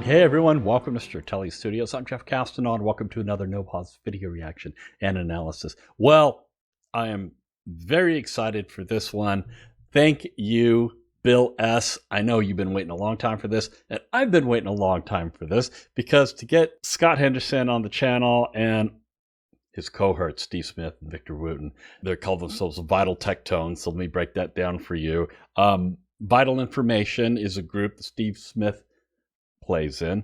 Hey everyone, welcome to Stratele Studios. I'm Jeff Castanon. Welcome to another No Pause video reaction and analysis. Well, I am very excited for this one. Thank you, Bill S. I know you've been waiting a long time for this, and I've been waiting a long time for this, because to get Scott Henderson on the channel and his cohorts, Steve Smith and Victor Wooten, they call themselves Vital Tectones, so let me break that down for you. Vital Information is a group that Steve Smith plays in.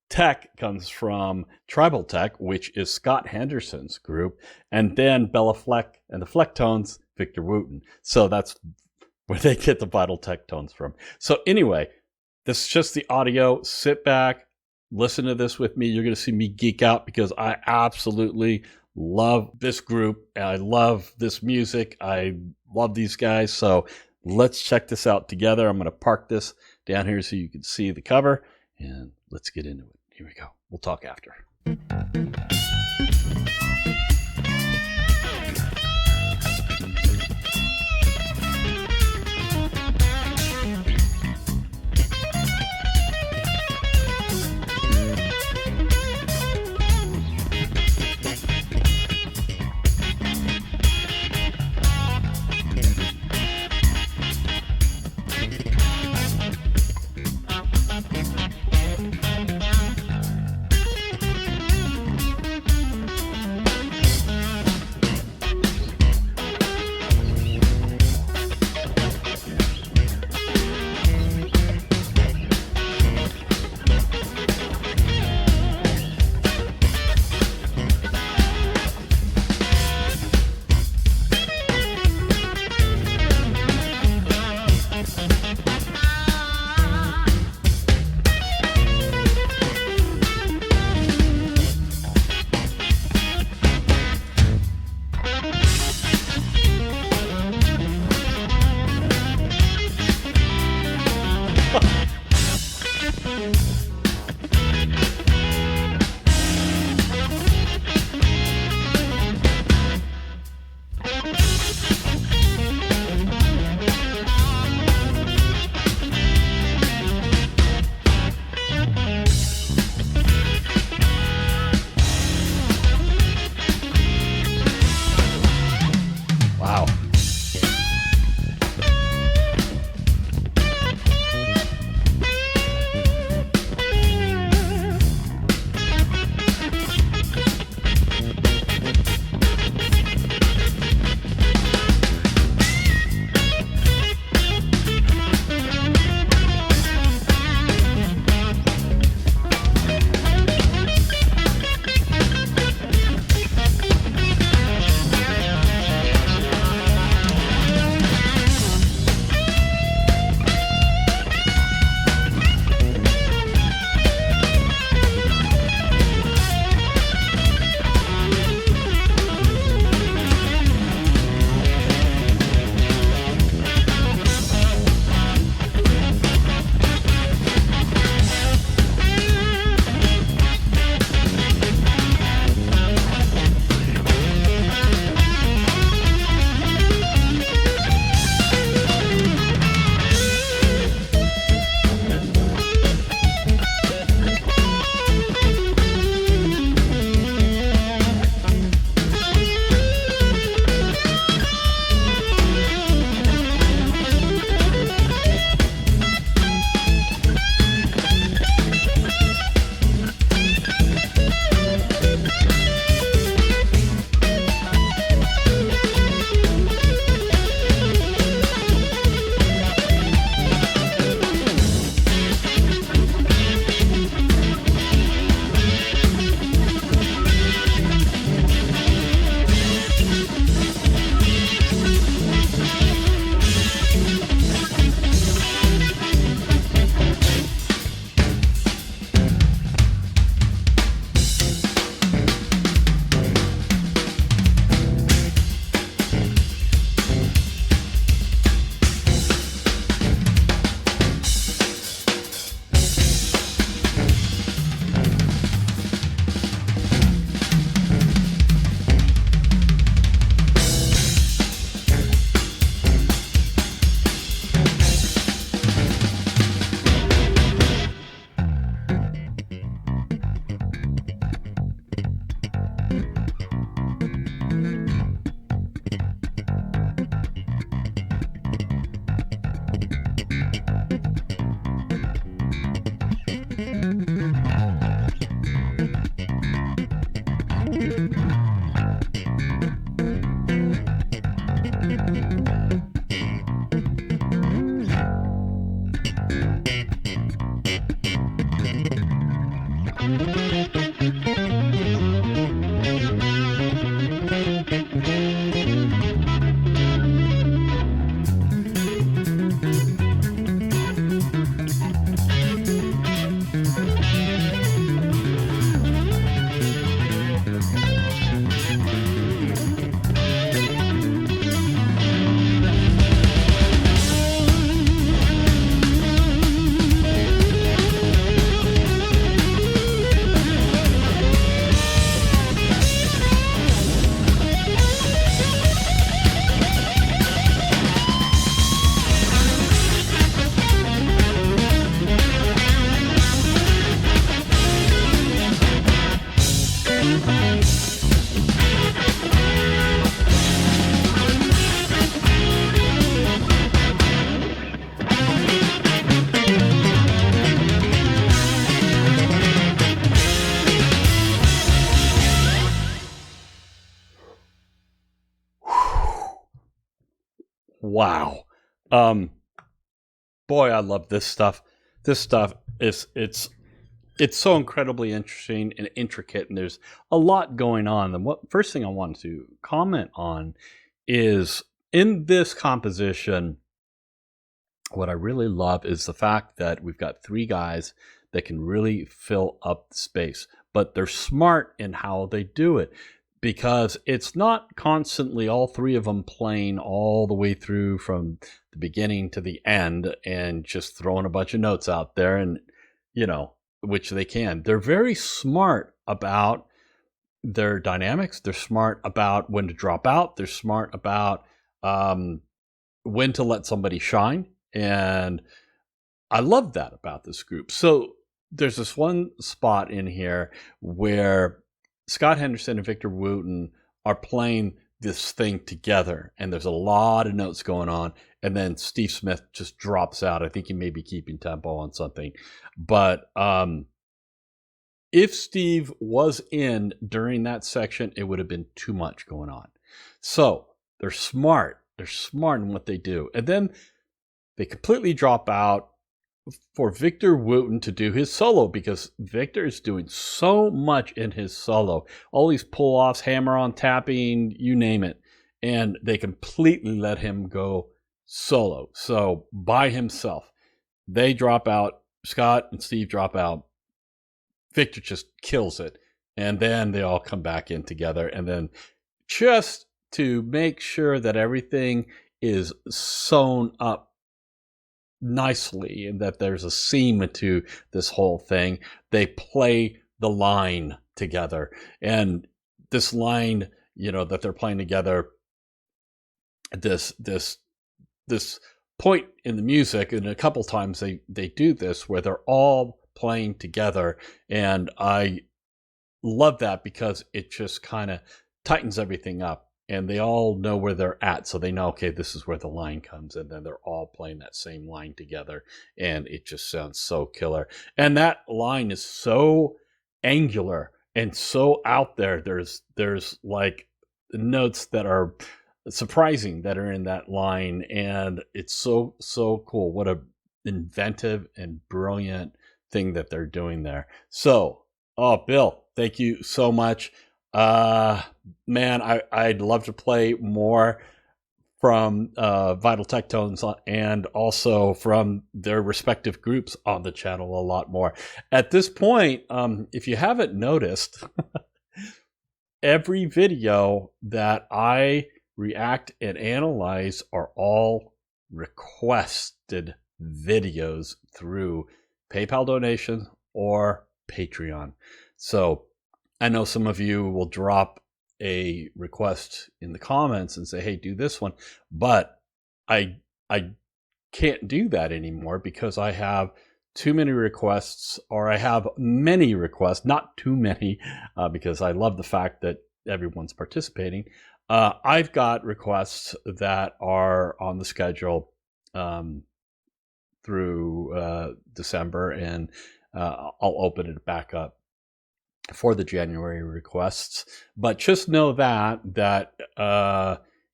Tech comes from Tribal Tech, which is Scott Henderson's group, and then Bella Fleck and the Flecktones, Victor Wooten. So that's where they get the Vital Tectones from. So anyway, this is just the audio. Sit back, listen to this with me. You're going to see me geek out because I absolutely love this group. I love this music. I love these guys. So let's check this out together. I'm going to park this down here so you can see the cover, and let's get into it. Here we go. We'll talk after. Wow. Boy, I love this stuff. This stuff is it's so incredibly interesting and intricate, and there's a lot going on. And what first thing I want to comment on is in this composition, what I really love is the fact that we've got three guys that can really fill up the space, but they're smart in how they do it, because it's not constantly all three of them playing all the way through from the beginning to the end and just throwing a bunch of notes out there, and which they can. They're very smart about their dynamics. They're smart about when to drop out. They're smart about when to let somebody shine. And I love that about this group. So there's this one spot in here where Scott Henderson and Victor Wooten are playing this thing together, and there's a lot of notes going on, and then Steve Smith just drops out. I think he may be keeping tempo on something. But if Steve was in during that section, it would have been too much going on. So they're smart. They're smart in what they do. And then they completely drop out for Victor Wooten to do his solo, because Victor is doing so much in his solo. All these pull-offs, hammer-on tapping, you name it. And they completely let him go solo. So by himself. They drop out. Scott and Steve drop out. Victor just kills it. And then they all come back in together. And then just to make sure that everything is sewn up nicely and that there's a seam to this whole thing, they play the line together. And this line, that they're playing together, this point in the music, and a couple times they do this where they're all playing together, and I love that because it just kind of tightens everything up, and they all know where they're at, so they know, okay, this is where the line comes, and then they're all playing that same line together, and it just sounds so killer. And that line is so angular and so out there. There's like notes that are surprising that are in that line, and it's so cool. What a inventive and brilliant thing that they're doing there. So, Bill, thank you so much. Man, I'd love to play more from Vital Tech Tones and also from their respective groups on the channel a lot more. At this point, if you haven't noticed, every video that I react and analyze are all requested videos through PayPal donation or Patreon. So I know some of you will drop a request in the comments and say, hey, do this one. But I can't do that anymore because I have too many requests, or I have many requests, not too many, because I love the fact that everyone's participating. I've got requests that are on the schedule through December, and I'll open it back up for the January requests. But just know that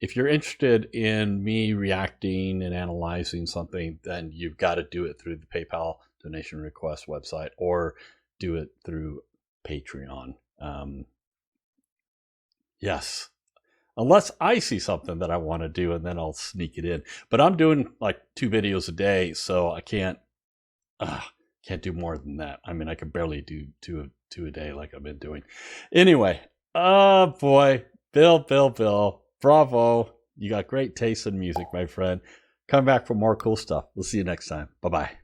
if you're interested in me reacting and analyzing something, then you've got to do it through the PayPal donation request website or do it through Patreon. Yes. Unless I see something that I want to do, and then I'll sneak it in. But I'm doing like 2 videos a day, so I can't do more than that. I mean, I could barely do two a day like I've been doing. Anyway, oh boy, Bill, bravo! You got great taste in music, my friend. Come back for more cool stuff. We'll see you next time. Bye bye.